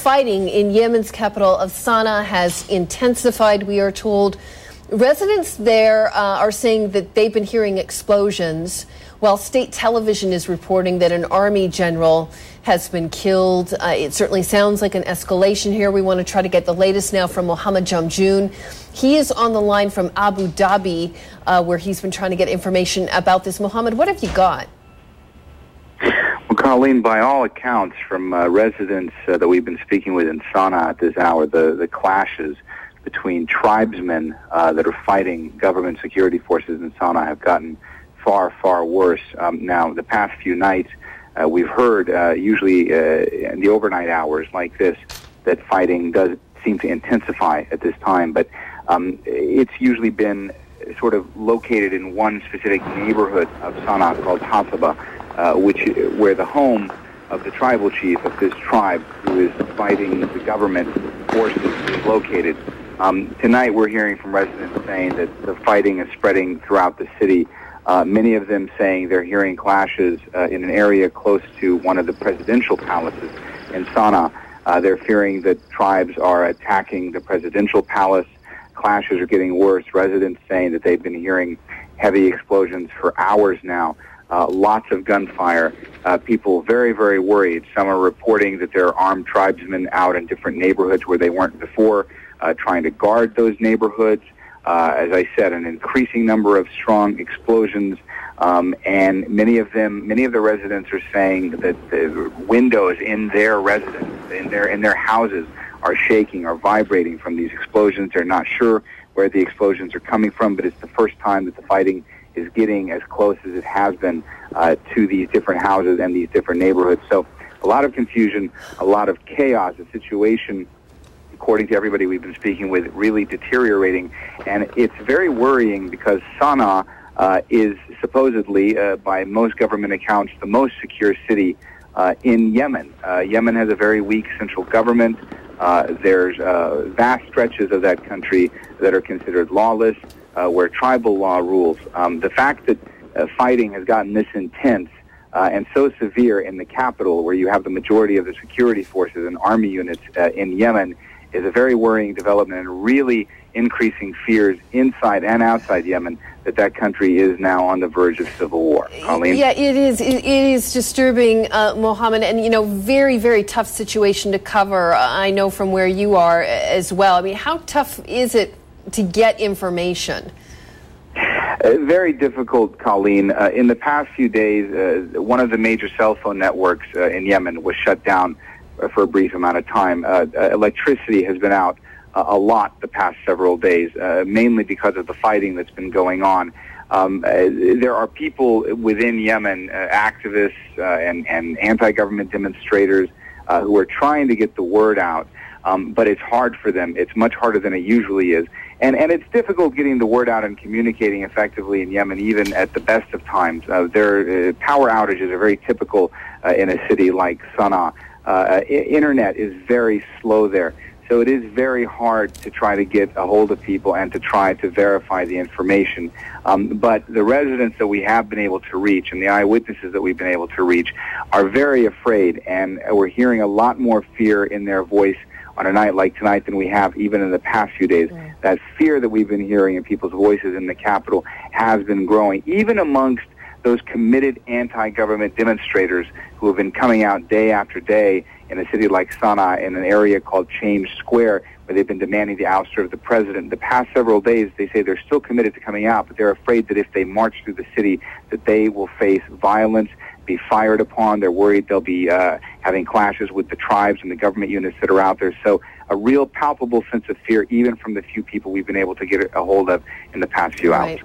fighting in Yemen's capital of Sana'a has intensified, we are told. Residents there are saying that they've been hearing explosions, while state television is reporting that an army general has been killed. It certainly sounds like an escalation here. We want to try to get the latest now from Mohammed Jamjoon. He is on the line from Abu Dhabi, where he's been trying to get information about this. Mohammed, what have you got? Well, Colleen, by all accounts from residents that we've been speaking with in Sana'a at this hour, the clashes between tribesmen that are fighting government security forces in Sana'a have gotten far, far worse. Now, the past few nights, we've heard, usually in the overnight hours like this, that fighting does seem to intensify at this time, but it's usually been sort of located in one specific neighborhood of Sana'a called Hasaba, where the home of the tribal chief of this tribe who is fighting the government forces is located. Tonight we're hearing from residents saying that the fighting is spreading throughout the city. Many of them saying they're hearing clashes in an area close to one of the presidential palaces in Sana'a. They're fearing that tribes are attacking the presidential palace. Clashes are getting worse. Residents saying that they've been hearing heavy explosions for hours now. Lots of gunfire. People very, very worried. Some are reporting that there are armed tribesmen out in different neighborhoods where they weren't before, trying to guard those neighborhoods. As I said, an increasing number of strong explosions, and many of the residents are saying that the windows in their residence, in their houses, are shaking, are vibrating from these explosions. They're not sure where the explosions are coming from, but it's the first time that the fighting is getting as close as it has been to these different houses and these different neighborhoods. So a lot of confusion, a lot of chaos, a situation, according to everybody we've been speaking with, really deteriorating. And it's very worrying because Sana'a is supposedly, by most government accounts, the most secure city in Yemen. Yemen has a very weak central government. There's vast stretches of that country that are considered lawless, where tribal law rules. The fact that fighting has gotten this intense and so severe in the capital, where you have the majority of the security forces and army units in Yemen, is a very worrying development and really increasing fears inside and outside Yemen that country is now on the verge of civil war. Colleen? Yeah, it is. It is disturbing, Mohammed, and, very, very tough situation to cover. I know from where you are as well. I mean, how tough is it to get information? Very difficult, Colleen. In the past few days, one of the major cell phone networks in Yemen was shut down for a brief amount of time. Electricity has been out a lot the past several days, mainly because of the fighting that's been going on. There are people within Yemen, activists and anti-government demonstrators who are trying to get the word out, but it's hard for them. It's much harder than it usually is. And it's difficult getting the word out and communicating effectively in Yemen, even at the best of times. Their power outages are very typical in a city like Sana'a. Internet is very slow there. So it is very hard to try to get a hold of people and to try to verify the information. But the residents that we have been able to reach and the eyewitnesses that we've been able to reach are very afraid, and we're hearing a lot more fear in their voice on a night like tonight than we have even in the past few days. Yeah. That fear that we've been hearing in people's voices in the capital has been growing, even amongst those committed anti-government demonstrators who have been coming out day after day in a city like Sana'a, in an area called Change Square, where they've been demanding the ouster of the president. The past several days, they say they're still committed to coming out, but they're afraid that if they march through the city, that they will face violence, be fired upon. They're worried they'll be having clashes with the tribes and the government units that are out there. So a real palpable sense of fear, even from the few people we've been able to get a hold of in the past few hours.